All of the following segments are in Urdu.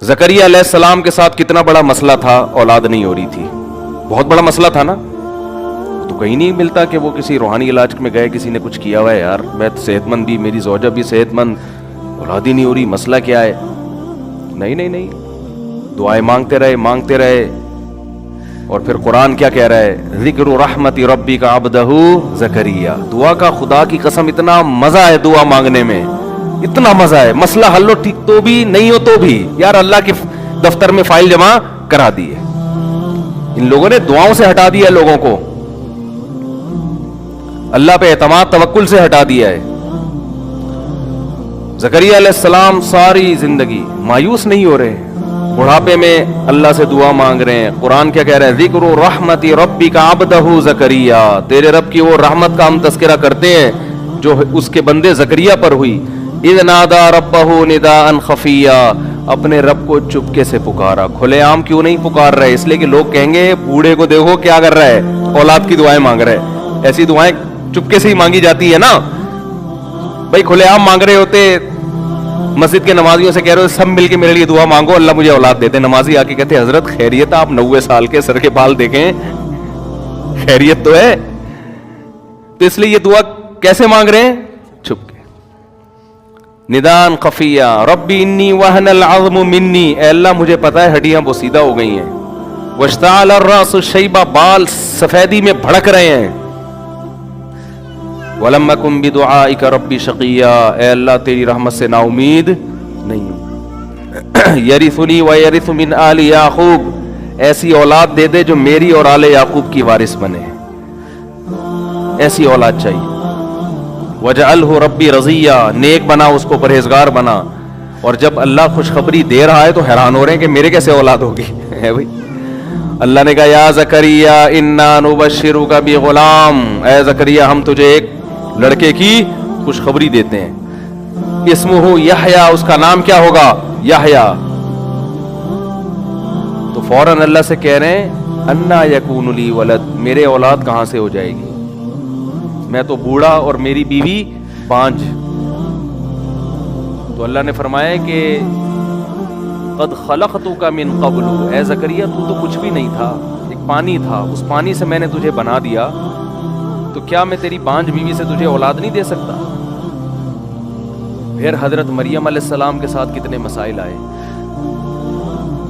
زکریا علیہ السلام کے ساتھ کتنا بڑا مسئلہ تھا، اولاد نہیں ہو رہی تھی، بہت بڑا مسئلہ تھا نا. تو کہیں نہیں ملتا کہ وہ کسی روحانی علاج میں گئے، کسی نے کچھ کیا ہوا ہے، یار میں صحت مند بھی، میری زوجہ بھی صحت مند، اولاد ہی نہیں ہو رہی، مسئلہ کیا ہے. نہیں نہیں نہیں، دعائیں مانگتے رہے. اور پھر قرآن کیا کہہ رہا ہے؟ ذکر رحمت ربک عبدہ زکریا. دعا کا خدا کی قسم اتنا مزہ ہے دعا مانگنے میں، اتنا مزہ ہے. مسئلہ حل ہو ٹھیک تو بھی، نہیں ہو تو بھی، یار اللہ کے دفتر میں فائل جمع کرا دی ہے. ان لوگوں نے دعاؤں سے ہٹا دیا ہے، لوگوں کو اللہ پہ اعتماد توکل سے ہٹا دیا ہے. زکریا علیہ السلام ساری زندگی مایوس نہیں ہو رہے، بڑھاپے میں اللہ سے دعا مانگ رہے ہیں. قرآن کیا کہہ رہا ہے؟ ذکر رحمت ربک عبدہ زکریا. تیرے رب کی وہ رحمت کا ہم تذکرہ کرتے ہیں جو اس کے بندے زکریا پر ہوئی. اذ نادى ربہ نداء خفیا. اپنے رب کو چپکے سے پکارا. کھلے عام کیوں نہیں پکار رہے؟ اس لیے کہ لوگ کہیں گے بوڑھے کو دیکھو کیا کر رہا ہے، اولاد کی دعائیں مانگ رہے. ایسی دعائیں چپکے سے ہی مانگی جاتی ہے نا بھائی. کھلے عام مانگ رہے ہوتے، مسجد کے نمازیوں سے کہہ رہے ہو سب مل کے میرے لیے دعا مانگو اللہ مجھے اولاد دے دے. نمازی آ کے کہتے حضرت خیریت، آپ 90 سال کے، سر کے بال دیکھیں، خیریت تو ہے. تو اس لیے یہ دعا کیسے مانگ رہے ہیں؟ چھپ کے. ندان خفیہ. ربی انی وہن العظم منی. اے اللہ مجھے پتا ہے ہڈیاں بوسیدہ ہو گئی ہیں. واشتعل الراس شیبہ. بال سفیدی میں بھڑک رہے ہیں. وَلَمْ أَكُنْ بِدُعَائِكَ رَبِّ شَقِيًّا. اے اللہ تیری رحمت سے نا امید نہیں ہوں. یرثنی ویرث من آل یعقوب. ایسی اولاد دے دے جو میری اور آل یعقوب کی وارث بنے، ایسی اولاد چاہیے. وَجَعَلْهُ رَبِّ رَضِيًّا. نیک بنا اس کو، پرہیزگار بنا. اور جب اللہ خوشخبری دے رہا ہے تو حیران ہو رہے ہیں کہ میرے کیسے اولاد ہوگی ہے بھائی. اللہ نے کہا یا زکریا انا نبشرک بغلام. اے زکریا ہم تجھے ایک لڑکے کی خوشخبری دیتے ہیں. اسمہ یحییٰ. اس کا نام کیا ہوگا؟ یحییٰ. تو فوراً اللہ سے کہہ رہے ہیں انا یکون لی ولد. میرے اولاد کہاں سے ہو جائے گی؟ میں تو بوڑھا اور میری بیوی بانجھ. تو اللہ نے فرمایا کہ قد خلقتک من قبل. اے زکریا تو کچھ بھی نہیں تھا، ایک پانی تھا، اس پانی سے میں نے تجھے بنا دیا. تو کیا میں تیری بانجھ بیوی سے تجھے اولاد نہیں دے سکتا؟ پھر حضرت مریم علیہ السلام کے ساتھ کتنے مسائل آئے،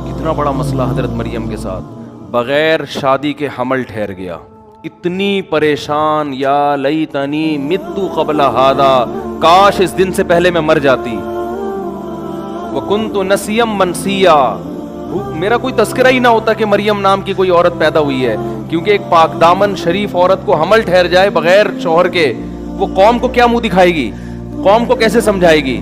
کتنا بڑا مسئلہ حضرت مریم کے ساتھ. بغیر شادی کے حمل ٹھہر گیا. اتنی پریشان، یا لیتنی مت قبل ھذا. کاش اس دن سے پہلے میں مر جاتی. وکنت نسیا منسیا. میرا کوئی تذکرہ ہی نہ ہوتا کہ مریم نام کی کوئی عورت پیدا ہوئی ہے. کیونکہ ایک پاک دامن شریف عورت کو حمل ٹھہر جائے بغیر شوہر کے، وہ قوم کو کیا منہ دکھائے گی، قوم کو کیسے سمجھائے گی؟